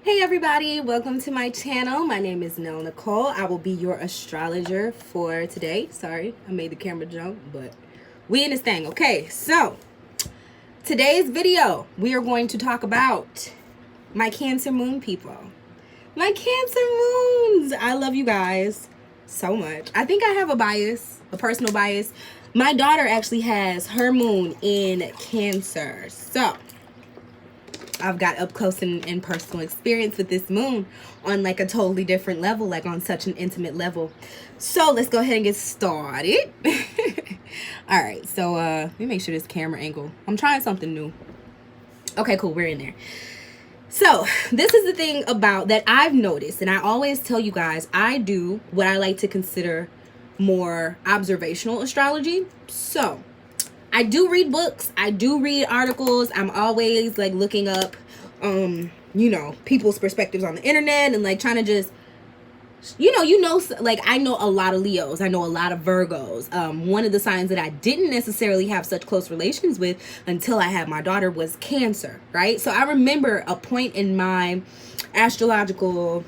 Hey everybody, welcome to my channel. My name is Nell Nicole. I will be your astrologer for today. Sorry, I made the camera jump, but we in this thing. Okay, so today's video, we are going to talk about my Cancer moon people. My Cancer moons. I love you guys so much. I think I have a bias, a personal bias. My daughter actually has her moon in Cancer. So I've got up close and personal experience with this moon on like a totally different level, like on such an intimate level. So let's go ahead and get started. All right, so let me make sure this camera angle. I'm trying something new. Okay, cool, we're in there. So this is the thing about that I've noticed, and I always tell you guys, I do what I like to consider more observational astrology. So I do read books, I do read articles. I'm always like looking up people's perspectives on the internet and like trying to just like I know a lot of Leos, I know a lot of Virgos. One of the signs that I didn't necessarily have such close relations with until I had my daughter was Cancer, right? So I remember a point in my astrological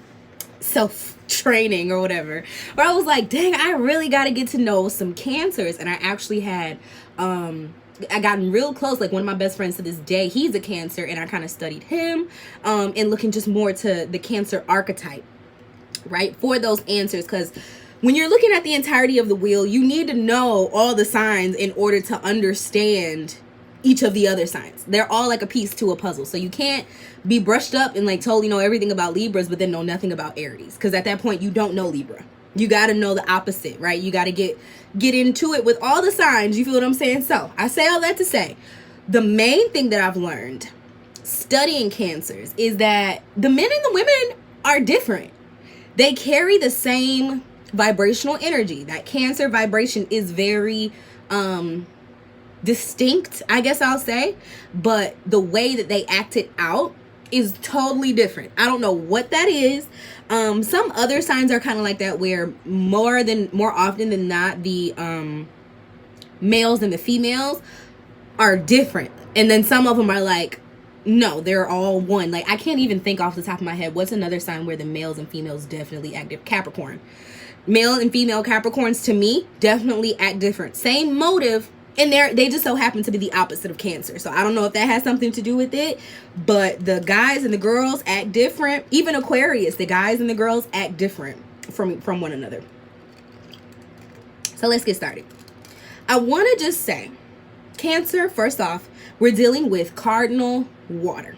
self training or whatever where I was like, dang, I really got to get to know some Cancers. And I actually had I gotten real close. Like one of my best friends to this day, he's a Cancer, and I kind of studied him and looking just more to the Cancer archetype, right, for those answers. Because when you're looking at the entirety of the wheel, you need to know all the signs in order to understand each of the other signs. They're all like a piece to a puzzle. So you can't be brushed up and like totally know everything about Libras but then know nothing about Aries, because at that point you don't know Libra. You got to know the opposite, right? You got to get into it with all the signs. You feel what I'm saying? So I say all that to say, the main thing that I've learned studying Cancers is that the men and the women are different. They carry the same vibrational energy. That Cancer vibration is very distinct, I guess I'll say, but the way that they act it out is totally different. I don't know what that is. Some other signs are kind of like that, where more often than not, the males and the females are different, and then some of them are like, no, they're all one. Like I can't even think off the top of my head what's another sign where the males and females definitely act different. Capricorn. Male and female Capricorns to me definitely act different. Same motive, and they just so happen to be the opposite of Cancer. So I don't know if that has something to do with it, but the guys and the girls act different. Even Aquarius, the guys and the girls act different from one another. So let's get started. I want to just say, Cancer, first off, we're dealing with cardinal water.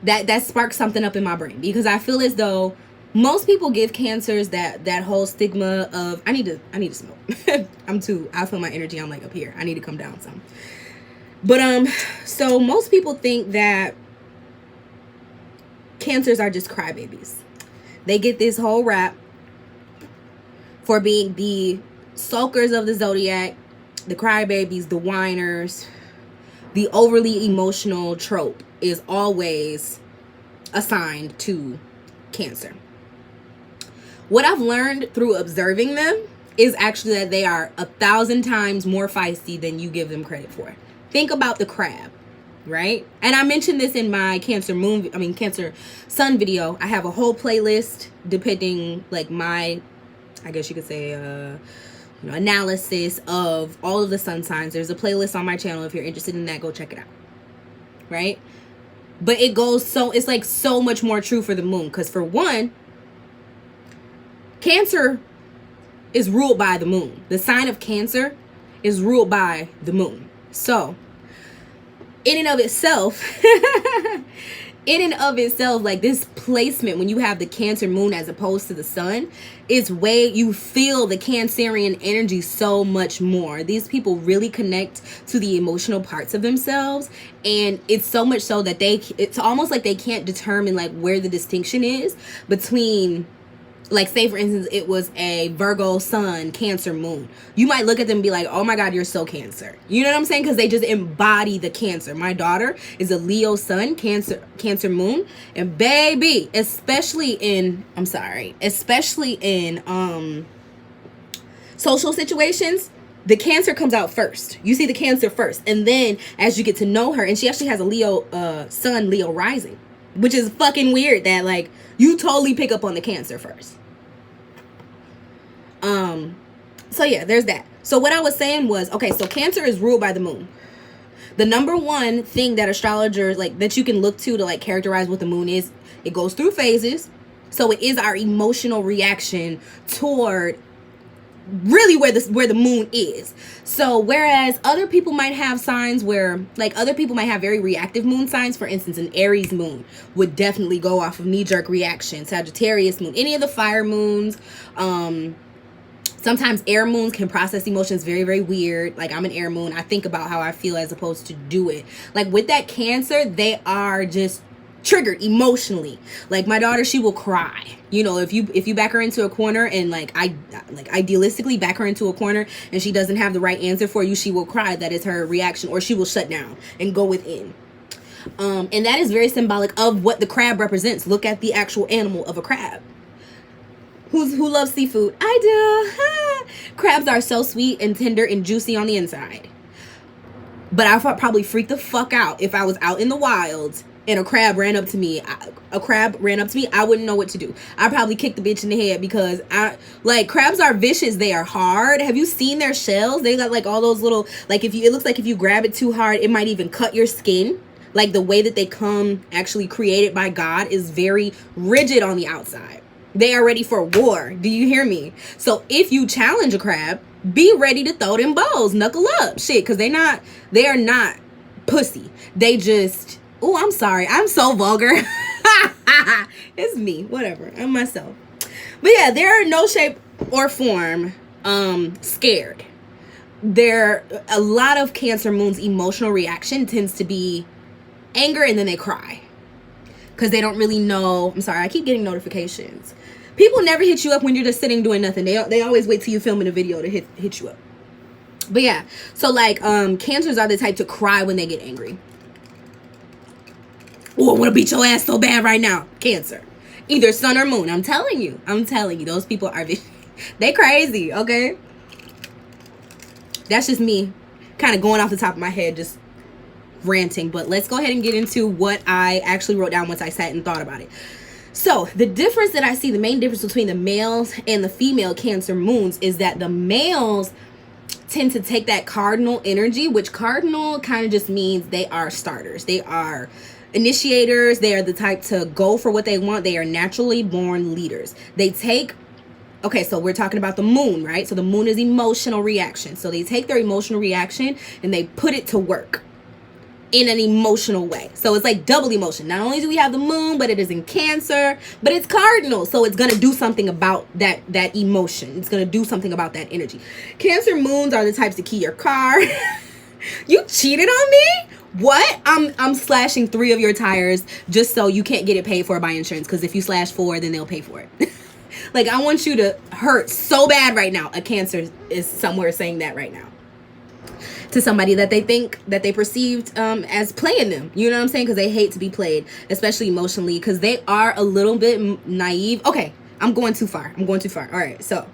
That sparks something up in my brain, because I feel as though most people give Cancers that whole stigma of I need to smoke. I feel my energy, I'm like up here. I need to come down some. But so most people think that Cancers are just crybabies. They get this whole rap for being the sulkers of the zodiac, the crybabies, the whiners. The overly emotional trope is always assigned to Cancer. What I've learned through observing them is actually that they are 1,000 times more feisty than you give them credit for. Think about the crab, right? And I mentioned this in my Cancer Sun video. I have a whole playlist depicting like my, I guess you could say, analysis of all of the sun signs. There's a playlist on my channel. If you're interested in that, go check it out, right? But it's like so much more true for the moon, because for one, Cancer is ruled by the moon. The sign of Cancer is ruled by the moon. So in and of itself, like this placement, when you have the Cancer moon as opposed to the sun, it's way, you feel the Cancerian energy so much more. These people really connect to the emotional parts of themselves, and it's so much so that it's almost like they can't determine like where the distinction is between, like, say for instance, it was a Virgo sun, Cancer moon. You might look at them and be like, oh my God, you're so Cancer. You know what I'm saying? Because they just embody the Cancer. My daughter is a Leo sun, Cancer moon. And baby, especially in social situations, the Cancer comes out first. You see the Cancer first. And then as you get to know her, and she actually has a Leo sun, Leo rising. which is fucking weird that like you totally pick up on the Cancer first. So yeah, there's that. So what I was saying was, okay, so Cancer is ruled by the moon. The number one thing that astrologers like that you can look to like characterize what the moon is, it goes through phases. So it is our emotional reaction toward really where the moon is. So whereas other people might have signs where like other people might have very reactive moon signs, for instance an Aries moon would definitely go off of knee-jerk reaction. Sagittarius moon, any of the fire moons, sometimes air moons can process emotions very, very weird. Like I'm an air moon, I think about how I feel as opposed to do it. Like with that Cancer, they are just triggered emotionally. Like my daughter, she will cry. You know, if you back her into a corner and like idealistically back her into a corner and she doesn't have the right answer for you, she will cry. That is her reaction, or she will shut down and go within. And that is very symbolic of what the crab represents. Look at the actual animal of a crab. Who loves seafood? I do. Crabs are so sweet and tender and juicy on the inside. But I would probably freak the fuck out if I was out in the wild and a crab ran up to me. I wouldn't know what to do. I'd probably kick the bitch in the head because crabs are vicious. They are hard. Have you seen their shells? They got like all those little, like it looks like if you grab it too hard, it might even cut your skin. Like the way that they come actually created by God is very rigid on the outside. They are ready for war. Do you hear me? So if you challenge a crab, be ready to throw them balls, knuckle up, shit, because they are not pussy. They just, oh, I'm sorry, I'm so vulgar. It's me, whatever, I'm myself. But yeah, they're no shape or form scared. A lot of Cancer moons' emotional reaction tends to be anger, and then they cry because they don't really know. I'm sorry, I keep getting notifications. People never hit you up when you're just sitting doing nothing. They always wait till you filming a video to hit you up. But yeah, so like Cancers are the type to cry when they get angry. Oh, I want to beat your ass so bad right now. Cancer, either sun or moon. I'm telling you, those people are they crazy. Okay, that's just me, kind of going off the top of my head, just ranting. But let's go ahead and get into what I actually wrote down once I sat and thought about it. So the difference that I see, the main difference between the males and the female Cancer moons is that the males tend to take that cardinal energy, which cardinal kind of just means they are starters. They are initiators. They are the type to go for what they want. They are naturally born leaders. They take, okay, so we're talking about the moon, right? So the moon is emotional reaction. So they take their emotional reaction and they put it to work in an emotional way. So it's like double emotion. Not only do we have the moon, but it is in Cancer, but it's cardinal. So it's going to do something about that emotion. It's going to do something about that energy. Cancer moons are the types to key your car. You cheated on me? What? I'm slashing 3 of your tires just so you can't get it paid for by insurance. Because if you slash 4, then they'll pay for it. Like, I want you to hurt so bad right now. A Cancer is somewhere saying that right now to somebody that they think, that they perceived as playing them. You know what I'm saying? Because they hate to be played, especially emotionally, because they are a little bit naive. Okay, I'm going too far. All right, so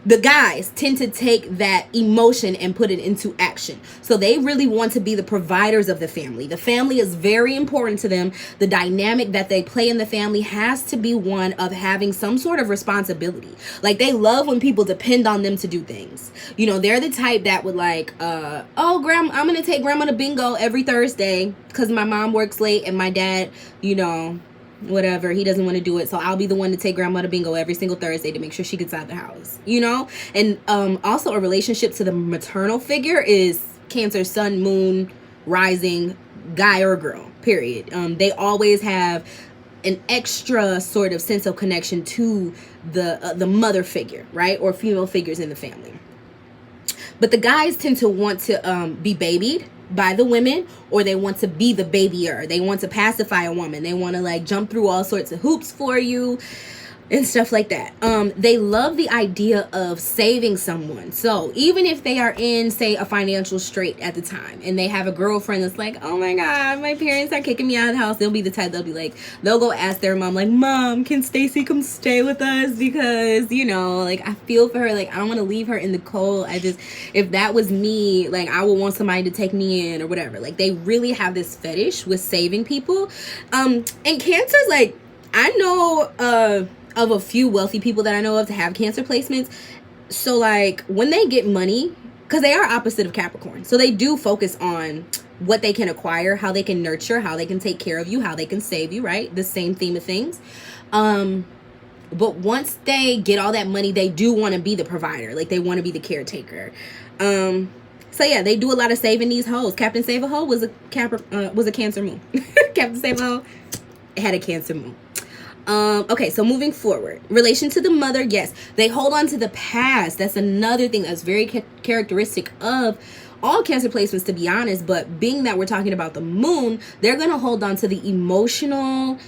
the guys tend to take that emotion and put it into action. So they really want to be the providers of the family. The family is very important to them. The dynamic that they play in the family has to be one of having some sort of responsibility. Like, they love when people depend on them to do things. You know, they're the type that would like, oh, grandma, I'm going to take grandma to bingo every Thursday because my mom works late and my dad, you know, whatever, he doesn't want to do it, so I'll be the one to take grandma to bingo every single Thursday to make sure she gets out of the house, you know. And also a relationship to the maternal figure is Cancer, sun, moon, rising, guy or girl, period. They always have an extra sort of sense of connection to the mother figure, right, or female figures in the family. But the guys tend to want to be babied by the women, or they want to be the babyer. They want to pacify a woman. They want to like jump through all sorts of hoops for you. and stuff like that. They love the idea of saving someone. So even if they are in, say, a financial strait at the time, and they have a girlfriend that's like, oh my god, my parents are kicking me out of the house, they'll be the type, they'll be like, they'll go ask their mom, like, Mom, can Stacy come stay with us? Because, you know, like, I feel for her, like, I don't want to leave her in the cold. If that was me, like, I would want somebody to take me in or whatever. Like, they really have this fetish with saving people. And Cancer's like, I know of a few wealthy people that I know of to have Cancer placements. So like when they get money, because they are opposite of Capricorn, so they do focus on what they can acquire, how they can nurture, how they can take care of you, how they can save you, right? The same theme of things. But once they get all that money, they do want to be the provider. Like they want to be the caretaker. So yeah, they do a lot of saving these hoes. Captain Save a Hoe was a Cancer moon. Captain Save a Hoe had a Cancer moon. Okay, so moving forward, relation to the mother, yes, they hold on to the past. That's another thing that's very characteristic of all Cancer placements, to be honest. But being that we're talking about the moon, they're going to hold on to the emotional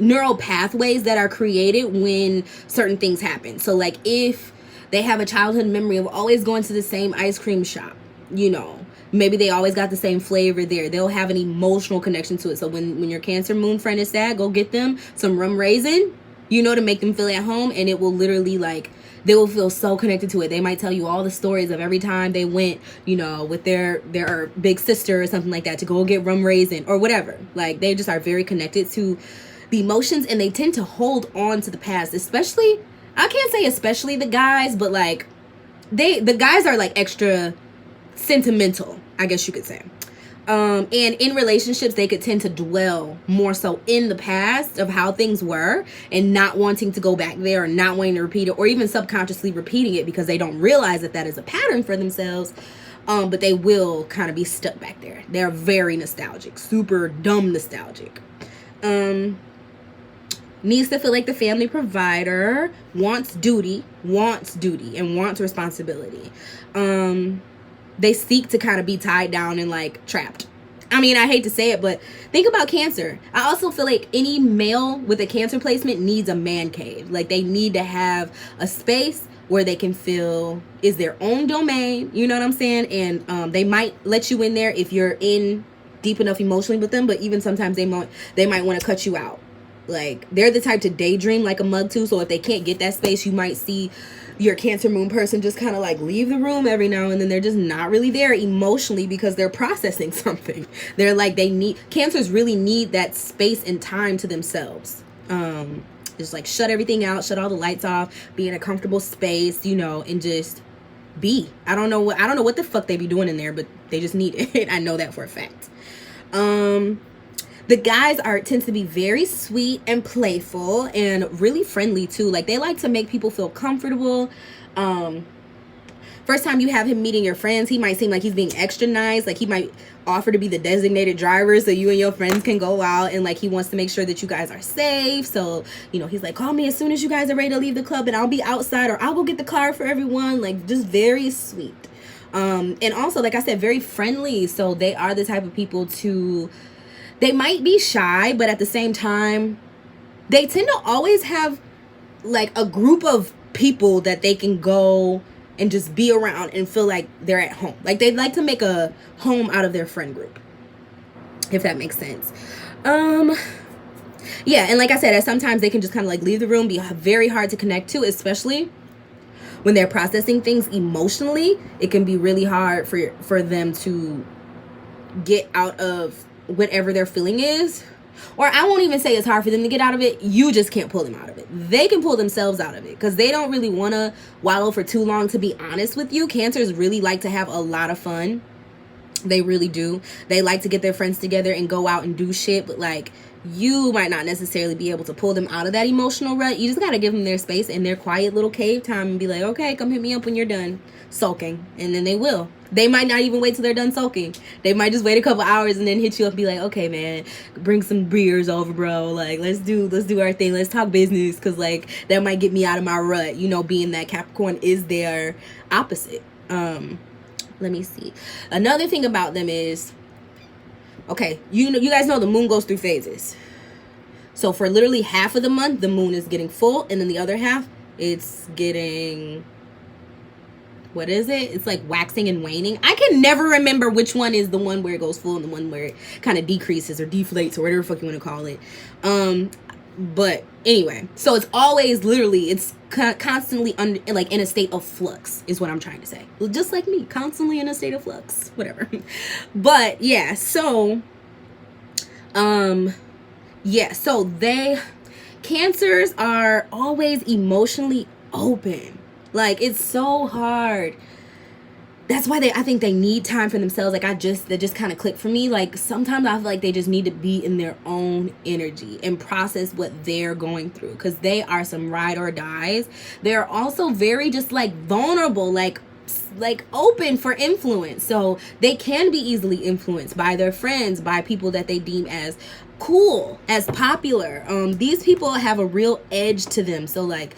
neural pathways that are created when certain things happen. So like if they have a childhood memory of always going to the same ice cream shop, you know, maybe they always got the same flavor there, they'll have an emotional connection to it. So when your Cancer moon friend is sad, go get them some rum raisin, you know, to make them feel at home. And it will literally, like, they will feel so connected to it. They might tell you all the stories of every time they went, you know, with their big sister or something like that to go get rum raisin or whatever. Like they just are very connected to the emotions, and they tend to hold on to the past. Especially, I can't say especially the guys, but like the guys are like extra sentimental, I guess you could say. And in relationships, they could tend to dwell more so in the past of how things were and not wanting to go back there, or not wanting to repeat it, or even subconsciously repeating it because they don't realize that that is a pattern for themselves. But they will kind of be stuck back there. They're very nostalgic, super dumb nostalgic. Needs to feel like the family provider, wants duty, and wants responsibility. They seek to kind of be tied down and like trapped. I mean, I hate to say it, but think about Cancer. I also feel like any male with a Cancer placement needs a man cave. Like they need to have a space where they can feel is their own domain. You know what I'm saying? And they might let you in there if you're in deep enough emotionally with them, but even sometimes they might want to cut you out. Like they're the type to daydream like a mug too. So if they can't get that space, you might see your Cancer moon person just kind of like leave the room every now and then. They're just not really there emotionally because they're processing something. They're like, Cancers really need that space and time to themselves. Just like shut everything out, shut all the lights off, be in a comfortable space, you know, and just be. I don't know what the fuck they be doing in there, but they just need it. I know that for a fact. The guys tend to be very sweet and playful and really friendly too. Like they like to make people feel comfortable. First time you have him meeting your friends, he might seem like he's being extra nice. Like he might offer to be the designated driver so you and your friends can go out, and like he wants to make sure that you guys are safe. So, you know, he's like, call me as soon as you guys are ready to leave the club and I'll be outside, or I'll go get the car for everyone. Like just very sweet. And also, like I said, very friendly. So they are the type of people they might be shy, but at the same time, they tend to always have like a group of people that they can go and just be around and feel like they're at home. Like they'd like to make a home out of their friend group, if that makes sense. Yeah, and like I said, sometimes they can just kind of like leave the room, be very hard to connect to, especially when they're processing things emotionally. It can be really hard for them to get out of whatever their feeling is. Or I won't even say it's hard for them to get out of it. You just can't pull them out of it. They can pull themselves out of it because they don't really want to wallow for too long, to be honest with you. Cancers really like to have a lot of fun. They really do. They like to get their friends together and go out and do shit. But like, you might not necessarily be able to pull them out of that emotional rut. You just got to give them their space and their quiet little cave time and be like, okay, come hit me up when you're done sulking. And then they will. They might not even wait till they're done sulking. They might just wait a couple hours and then hit you up and be like, okay, man, bring some beers over, bro. Like, let's do our thing. Let's talk business. Because, like, that might get me out of my rut. You know, being that Capricorn is their opposite. Let me see. Another thing about them is, okay, you guys know the moon goes through phases. So for literally half of the month, the moon is getting full, and then the other half, it's getting, what is it? It's like waxing and waning. I can never remember which one is the one where it goes full and the one where it kind of decreases or deflates or whatever the fuck you want to call it. But anyway, so it's always literally, it's constantly like in a state of flux is what I'm trying to say. Just like me, constantly in a state of flux, whatever. But yeah, so Cancers are always emotionally open. Like, it's so hard. That's why I think they need time for themselves. Like, that just kind of clicked for me. Like, sometimes I feel like they just need to be in their own energy and process what they're going through, because they are some ride or dies. They're also very just like vulnerable, like open for influence. So they can be easily influenced by their friends, by people that they deem as cool, as popular. These people have a real edge to them. So like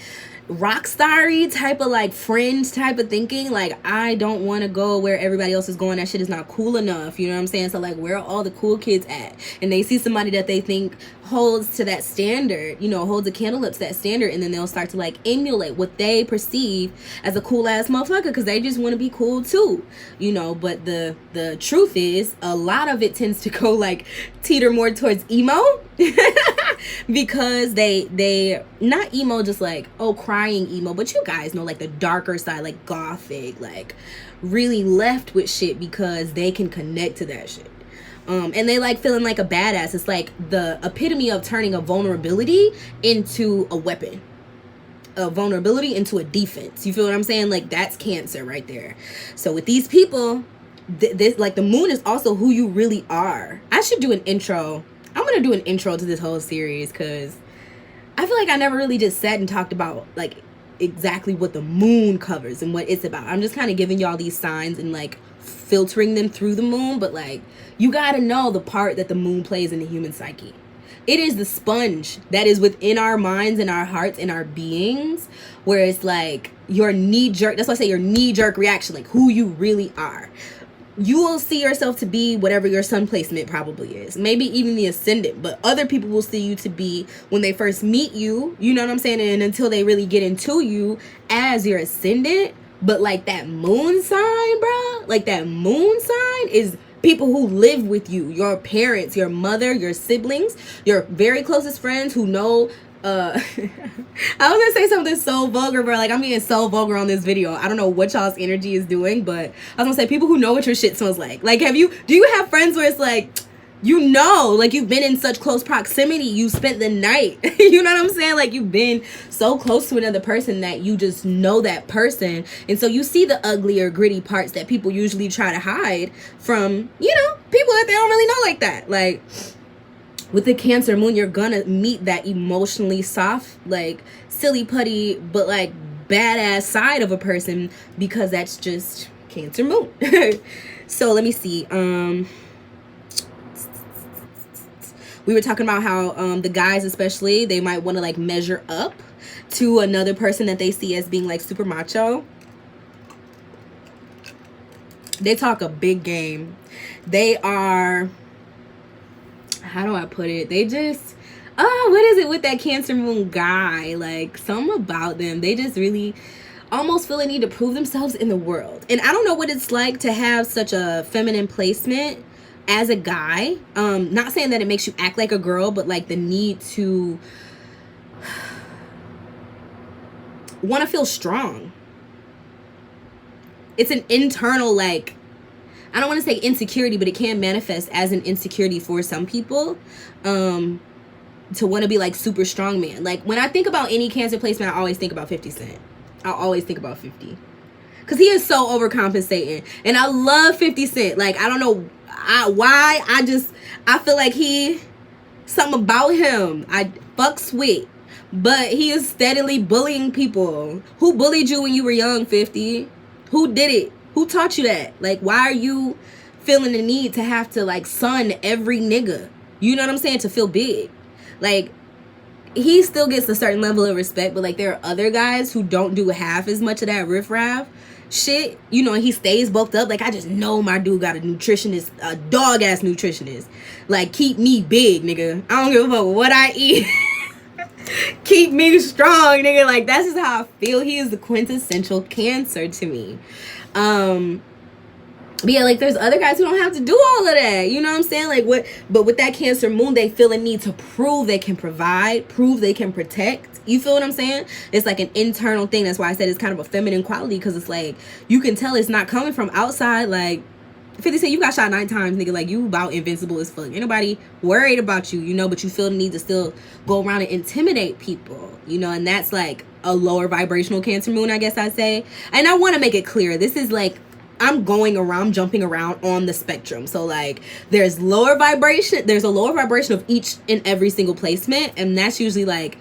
rock starry type of like friend type of thinking, like, I don't want to go where everybody else is going, that shit is not cool enough, you know what I'm saying? So like, where are all the cool kids at? And they see somebody that they think holds to that standard, you know, holds a candle up to that standard, and then they'll start to like emulate what they perceive as a cool ass motherfucker, because they just want to be cool too, you know. But the truth is, a lot of it tends to go like teeter more towards emo because they not emo just like, oh, crying emo, but you guys know, like the darker side, like gothic, like really left with shit, because they can connect to that shit. And they like feeling like a badass. It's like the epitome of turning a vulnerability into a weapon, a vulnerability into a defense. You feel what I'm saying? Like, that's Cancer right there. So with these people, this, like, the moon is also who you really are. I should do an intro. I'm gonna do an intro to this whole series, because I feel like I never really just sat and talked about like exactly what the moon covers and what it's about. I'm just kind of giving y'all these signs and like filtering them through the moon, but like, you gotta know the part that the moon plays in the human psyche. It is the sponge that is within our minds and our hearts and our beings, where it's like your knee-jerk, that's why I say your knee-jerk reaction, like who you really are. You will see yourself to be whatever your sun placement probably is, maybe even the ascendant, but other people will see you to be, when they first meet you, you know what I'm saying, and until they really get into you, as your ascendant. But like that moon sign, bro, like that moon sign is people who live with you, your parents, your mother, your siblings, your very closest friends who know. I was gonna say something so vulgar, bro. Like, I'm being so vulgar on this video. I don't know what y'all's energy is doing, but I was gonna say people who know what your shit smells like. Like, do you have friends where it's like, you know, like you've been in such close proximity, you spent the night, you know what I'm saying? Like, you've been so close to another person that you just know that person. And so you see the ugly or gritty parts that people usually try to hide from, you know, people that they don't really know like that. Like, with the Cancer moon, you're gonna meet that emotionally soft, like silly putty, but like badass side of a person, because that's just Cancer moon. So let me see. We were talking about how the guys especially, they might want to like measure up to another person that they see as being like super macho. They talk a big game. They are, how do I put it? They just, what is it with that Cancer moon guy? Like, something about them, they just really almost feel a need to prove themselves in the world. And I don't know what it's like to have such a feminine placement as a guy. Not saying that it makes you act like a girl, but like the need to want to feel strong. It's an internal, like, I don't want to say insecurity, but it can manifest as an insecurity for some people, to want to be like super strong man. Like, when I think about any Cancer placement, I always think about 50 Cent. I always think about 50, because he is so overcompensating, and I love 50 Cent. Like, I don't know why, I feel like something about him I fucks with, but he is steadily bullying people. Who bullied you when you were young, 50? Who did it? Who taught you that? Like, why are you feeling the need to have to like son every nigga? You know what I'm saying? To feel big. Like, he still gets a certain level of respect, but like there are other guys who don't do half as much of that riffraff, shit, you know, and he stays bulked up. Like, I just know my dude got a nutritionist, a dog ass nutritionist. Like, keep me big, nigga. I don't give a fuck what I eat. Keep me strong, nigga. Like, that's just how I feel. He is the quintessential Cancer to me. But yeah, like, there's other guys who don't have to do all of that. You know what I'm saying? Like, but with that Cancer moon, they feel a need to prove they can provide, prove they can protect. You feel what I'm saying? It's like an internal thing. That's why I said it's kind of a feminine quality, because it's like, you can tell it's not coming from outside. Like, 50 Cent, you got shot 9 times, nigga. Like, you about invincible as fuck. Ain't nobody worried about you, you know, but you feel the need to still go around and intimidate people, you know, and that's like a lower vibrational Cancer moon, I guess I'd say. And I want to make it clear, this is like, I'm jumping around on the spectrum. So like, there's a lower vibration of each and every single placement, and that's usually like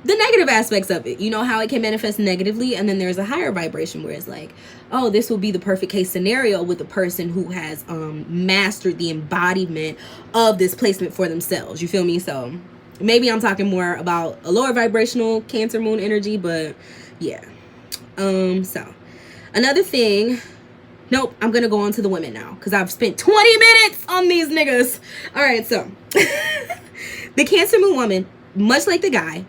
the negative aspects of it, you know, how it can manifest negatively. And then there's a higher vibration where it's like, oh, this will be the perfect case scenario with a person who has mastered the embodiment of this placement for themselves. You feel me? So maybe I'm talking more about a lower vibrational Cancer moon energy, but yeah. So another thing, nope, I'm gonna go on to the women now, because I've spent 20 minutes on these niggas. All right, so the Cancer moon woman, much like the guy,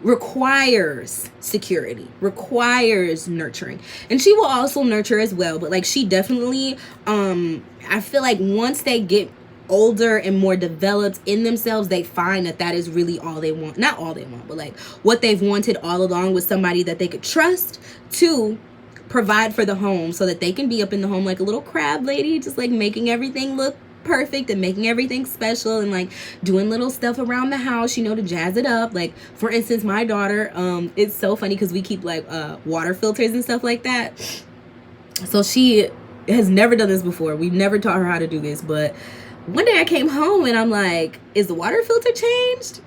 requires security, requires nurturing, and she will also nurture as well. But like, she definitely, I feel like once they get older and more developed in themselves, they find that is really all they want. Not all they want, but like what they've wanted all along, was somebody that they could trust to provide for the home, so that they can be up in the home like a little crab lady, just like making everything look perfect and making everything special, and like doing little stuff around the house, you know, to jazz it up. Like, for instance, my daughter, it's so funny because we keep like water filters and stuff like that. So she has never done this before. We've never taught her how to do this, but one day I came home and I'm like, is the water filter changed?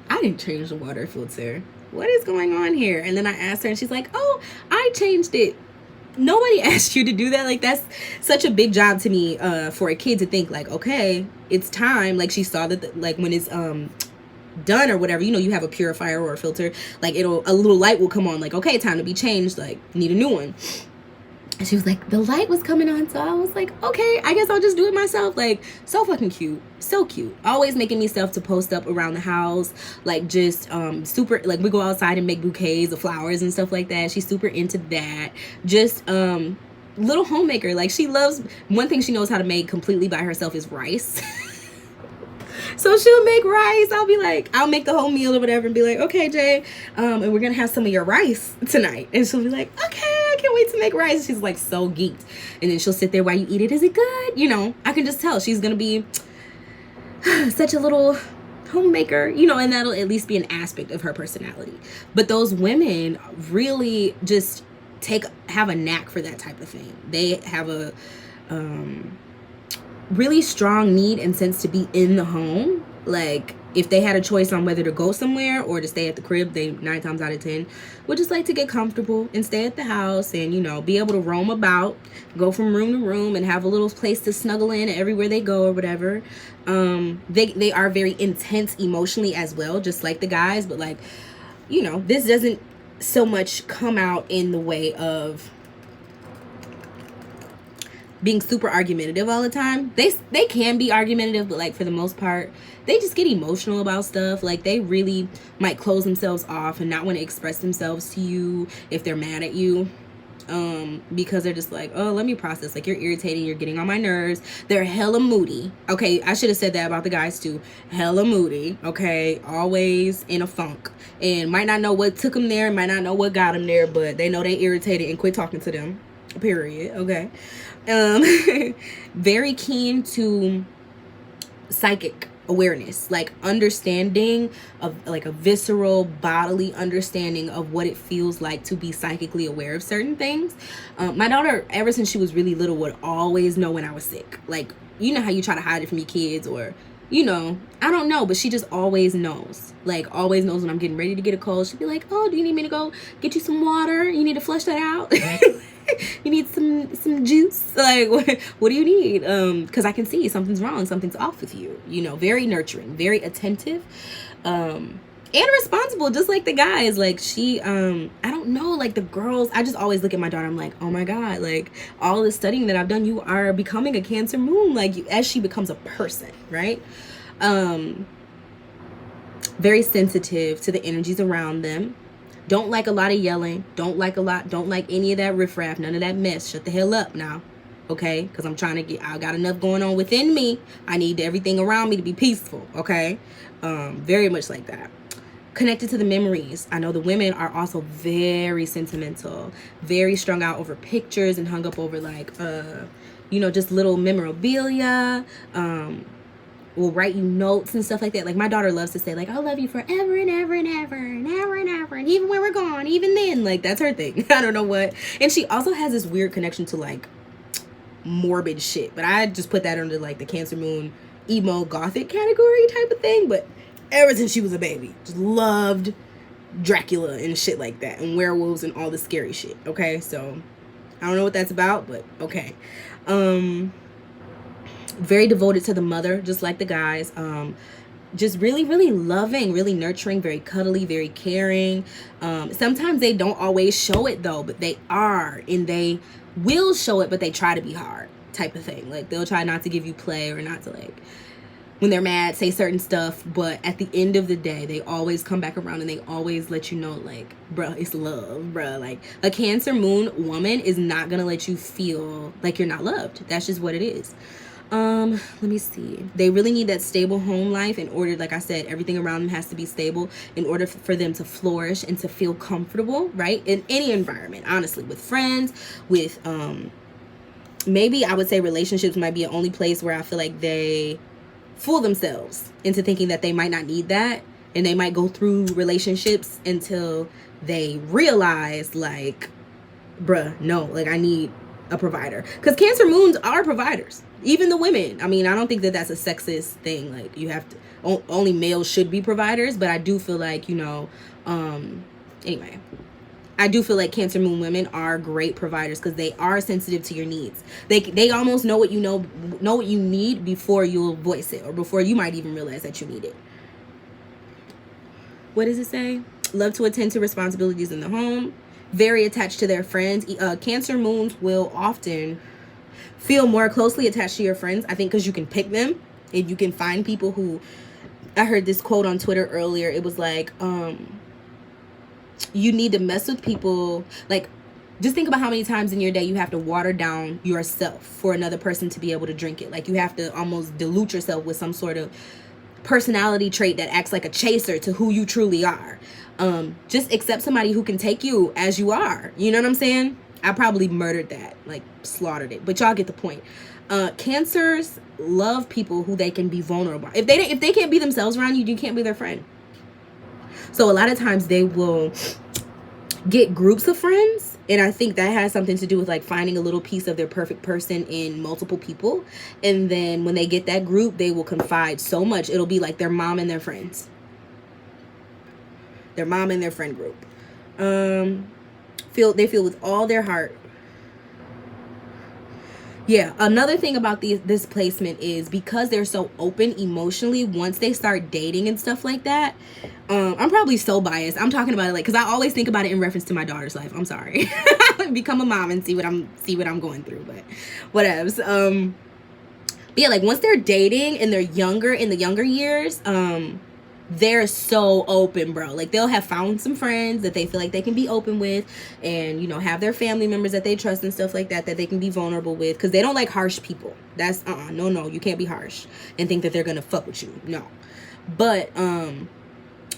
I didn't change the water filter. What is going on here? And then I asked her and she's like, oh, I changed it. Nobody asked you to do that. Like, that's such a big job to me, for a kid to think like, okay, it's time. Like, she saw that like when it's done or whatever, you know, you have a purifier or a filter, like a little light will come on, like, okay, time to be changed, like, need a new one. And she was like, the light was coming on. So I was like, okay, I guess I'll just do it myself. Like, so fucking cute. So cute. Always making me stuff to post up around the house. Like, just super, like, we go outside and make bouquets of flowers and stuff like that. She's super into that. Just little homemaker. Like, she loves, one thing she knows how to make completely by herself is rice. So she'll make rice. I'll be like, I'll make the whole meal or whatever and be like, okay, Jay, and we're gonna have some of your rice tonight. And she'll be like, okay, I can't wait to make rice. She's like so geeked. And then she'll sit there while you eat it. Is it good? You know, I can just tell she's gonna be such a little homemaker, you know, and that'll at least be an aspect of her personality. But those women really just have a knack for that type of thing. They have a really strong need and sense to be in the home. Like, if they had a choice on whether to go somewhere or to stay at the crib, they 9 times out of 10 would just like to get comfortable and stay at the house and, you know, be able to roam about, go from room to room, and have a little place to snuggle in everywhere they go or whatever. They are very intense emotionally as well, just like the guys, but like, you know, this doesn't so much come out in the way of being super argumentative all the time. They can be argumentative, but like, for the most part, they just get emotional about stuff. Like, they really might close themselves off and not want to express themselves to you if they're mad at you, because they're just like, oh, let me process. Like, you're irritating, you're getting on my nerves. They're hella moody. Okay, I should have said that about the guys too. Hella moody. Okay, always in a funk, and might not know what took them there, might not know what got them there, but they know they irritated and quit talking to them, period. Okay. Very keen to psychic awareness, like understanding of, like, a visceral bodily understanding of what it feels like to be psychically aware of certain things. My daughter, ever since she was really little, would always know when I was sick. Like, you know how you try to hide it from your kids, or, you know, I don't know, but she just always knows. Like, always knows when I'm getting ready to get a cold. She'd be like, oh, do you need me to go get you some water? You need to flush that out? You need some juice? Like, what do you need? Because I can see something's wrong, something's off with you. You know, very nurturing, very attentive. and responsible, just like the guys. Like she I don't know, like the girls, I just always look at my daughter, I'm like, oh my god, like all the studying that I've done, you are becoming a Cancer moon, like as she becomes a person, right? Very sensitive to the energies around them. Don't like a lot of yelling, don't like any of that riffraff, none of that mess. Shut the hell up now, okay? Because I got enough going on within me. I need everything around me to be peaceful, okay? Very much like that. Connected to the memories. I know the women are also very sentimental, very strung out over pictures and hung up over like just little memorabilia. Will write you notes and stuff like that. Like my daughter loves to say like, I love you forever and ever and ever and ever and ever, and even when we're gone, even then. Like that's her thing. I don't know what. And she also has this weird connection to like morbid shit, but I just put that under like the Cancer moon emo gothic category type of thing. But ever since she was a baby, just loved Dracula and shit like that, and werewolves and all the scary shit. Okay, so I don't know what that's about, but okay. Very devoted to the mother, just like the guys. Just really, really loving, really nurturing, very cuddly, very caring. Sometimes they don't always show it though, but they are, and they will show it, but they try to be hard type of thing. Like they'll try not to give you play or not to like, when they're mad, say certain stuff, but at the end of the day, they always come back around and they always let you know, like, bruh, it's love, bruh. Like, a Cancer moon woman is not gonna let you feel like you're not loved. That's just what it is. Let me see. They really need that stable home life in order, like I said, everything around them has to be stable in order for them to flourish and to feel comfortable, right? In any environment, honestly, with friends, with, maybe I would say relationships might be the only place where I feel like they fool themselves into thinking that they might not need that, and they might go through relationships until they realize like, bruh, no, like I need a provider. Because Cancer moons are providers, even the women. I mean, I don't think that that's a sexist thing, like you have to only males should be providers, but I do feel like, anyway, I do feel like Cancer moon women are great providers because they are sensitive to your needs. They almost know what you know what you need before you'll voice it, or before you might even realize that you need it. What does it say? Love to attend to responsibilities in the home. Very attached to their friends. Cancer moons will often feel more closely attached to your friends, I think, because you can pick them. If you can find people who, I heard this quote on Twitter earlier. It was like, you need to mess with people. Like, just think about how many times in your day you have to water down yourself for another person to be able to drink it. Like, you have to almost dilute yourself with some sort of personality trait that acts like a chaser to who you truly are. Just accept somebody who can take you as you are. You know what I'm saying? I probably murdered that, like slaughtered it, but y'all get the point. Cancers love people who they can be vulnerable. If they can't be themselves around you, you can't be their friend. So a lot of times they will get groups of friends, and I think that has something to do with like finding a little piece of their perfect person in multiple people. And then when they get that group, they will confide so much. It'll be like their mom and their friends. Their mom and their friend group. They feel with all their heart. Yeah, another thing about this placement is because they're so open emotionally, once they start dating and stuff like that, I'm probably so biased. I'm talking about it like, because I always think about it in reference to my daughter's life. I'm sorry. Become a mom and see what I'm going through, but whatevs. But yeah, like once they're dating and they're younger, in the younger years, they're so open, bro. Like they'll have found some friends that they feel like they can be open with, and have their family members that they trust and stuff like that they can be vulnerable with, because they don't like harsh people. That's no, you can't be harsh and think that they're gonna fuck with you. No. But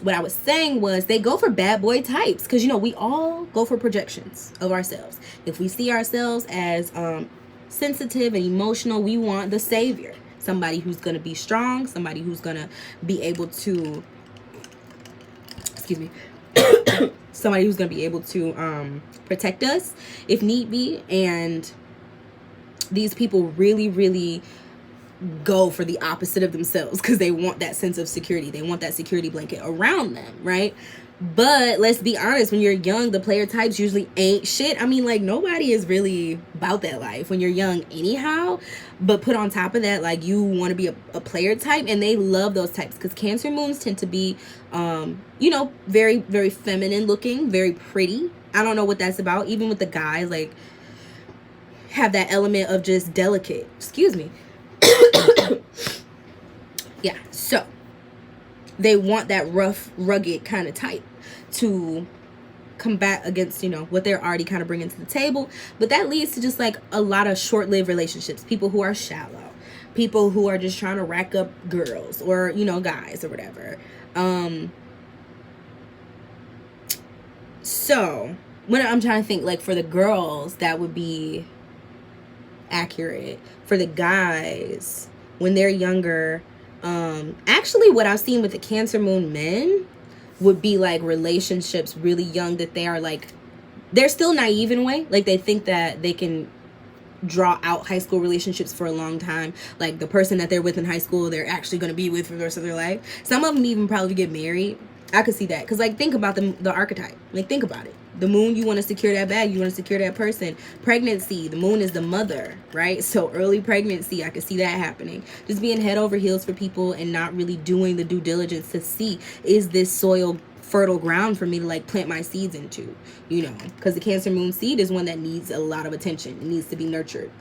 what I was saying was they go for bad boy types, because we all go for projections of ourselves. If we see ourselves as sensitive and emotional, we want the savior. Somebody who's going to be strong, somebody who's going to be able to, somebody who's going to be able to protect us if need be. And these people really, really go for the opposite of themselves because they want that sense of security. They want that security blanket around them, right? But let's be honest, when you're young, the player types usually ain't shit. I mean, like, nobody is really about that life when you're young anyhow. But put on top of that, like, you want to be a player type, and they love those types because Cancer moons tend to be, you know, very, very feminine looking, very pretty. I don't know what that's about. Even with the guys, like, have that element of just delicate. Excuse me. Yeah, so they want that rough, rugged kind of type to combat against, you know, what they're already kind of bringing to the table. But that leads to just like a lot of short-lived relationships. People who are shallow, people who are just trying to rack up girls or, you know, guys or whatever. So when I'm trying to think, like, for the girls, that would be accurate. For the guys, when they're younger, actually what I've seen with the Cancer moon men would be like relationships really young, that they are like, they're still naive in a way, like they think that they can draw out high school relationships for a long time, like the person that they're with in high school they're actually going to be with for the rest of their life. Some of them even probably get married. I could see that because, like, think about the archetype. Like, think about it. The moon, you want to secure that bag, you want to secure that person. Pregnancy, the moon is the mother, right? So early pregnancy, I could see that happening. Just being head over heels for people and not really doing the due diligence to see, is this soil fertile ground for me to like plant my seeds into, you know? Because the Cancer moon seed is one that needs a lot of attention. It needs to be nurtured.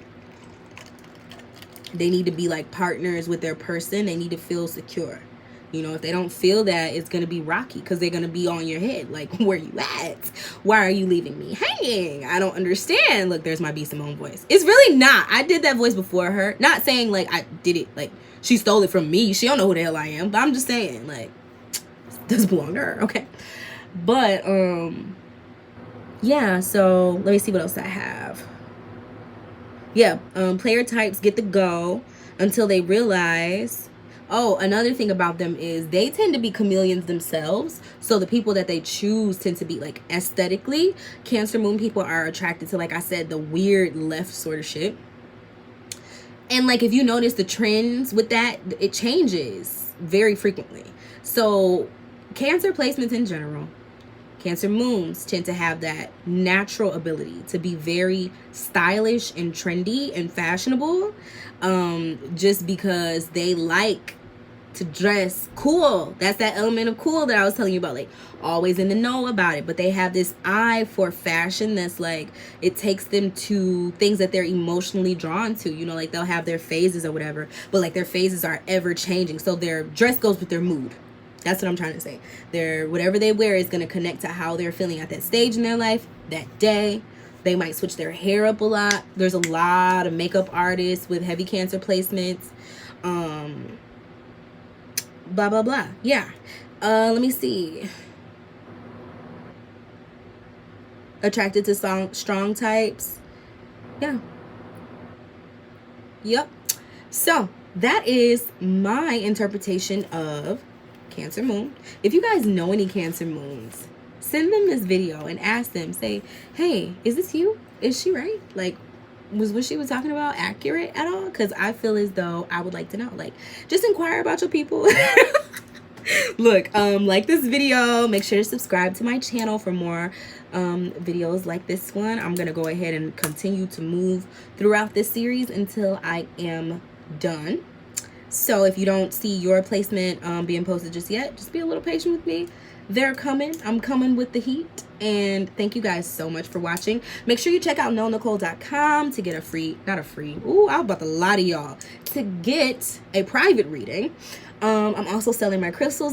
They need to be like partners with their person. They need to feel secure. You know, if they don't feel that, it's going to be rocky because they're going to be on your head. Like, where you at? Why are you leaving me hanging? I don't understand. Look, there's my B. Simone voice. It's really not. I did that voice before her. Not saying, like, I did it, like, she stole it from me. She don't know who the hell I am. But I'm just saying, like, it doesn't belong to her. Okay. But, yeah, so let me see what else I have. Yeah, player types get the go until they realize... Oh, another thing about them is they tend to be chameleons themselves. So the people that they choose tend to be like aesthetically. Cancer moon people are attracted to, like I said, the weird left sort of shit. And like, if you notice the trends with that, it changes very frequently. So Cancer placements in general, Cancer moons tend to have that natural ability to be very stylish and trendy and fashionable, just because they like to dress cool. That's that element of cool that I was telling you about, like always in the know about it. But they have this eye for fashion that's like, it takes them to things that they're emotionally drawn to, you know, like they'll have their phases or whatever, but like their phases are ever changing. So their dress goes with their mood. That's what I'm trying to say. Whatever they wear is going to connect to how they're feeling at that stage in their life, that day. They might switch their hair up a lot. There's a lot of makeup artists with heavy Cancer placements. Blah, blah, blah. Yeah. Let me see. Attracted to strong types. Yeah. Yep. So that is my interpretation of Cancer moon. If you guys know any Cancer moons, send them this video and ask them, say, hey, is this you? Is she right? Like, was what she was talking about accurate at all? Because I feel as though I would like to know. Like, just inquire about your people. Look, like this video, make sure to subscribe to my channel for more videos like this one. I'm gonna go ahead and continue to move throughout this series until I am done. So if you don't see your placement being posted just yet, just be a little patient with me. They're coming. I'm coming with the heat. And thank you guys so much for watching. Make sure you check out NellNicole.com to get a free, not a free, ooh, I'm about to lie to y'all, to get a private reading. I'm also selling my crystals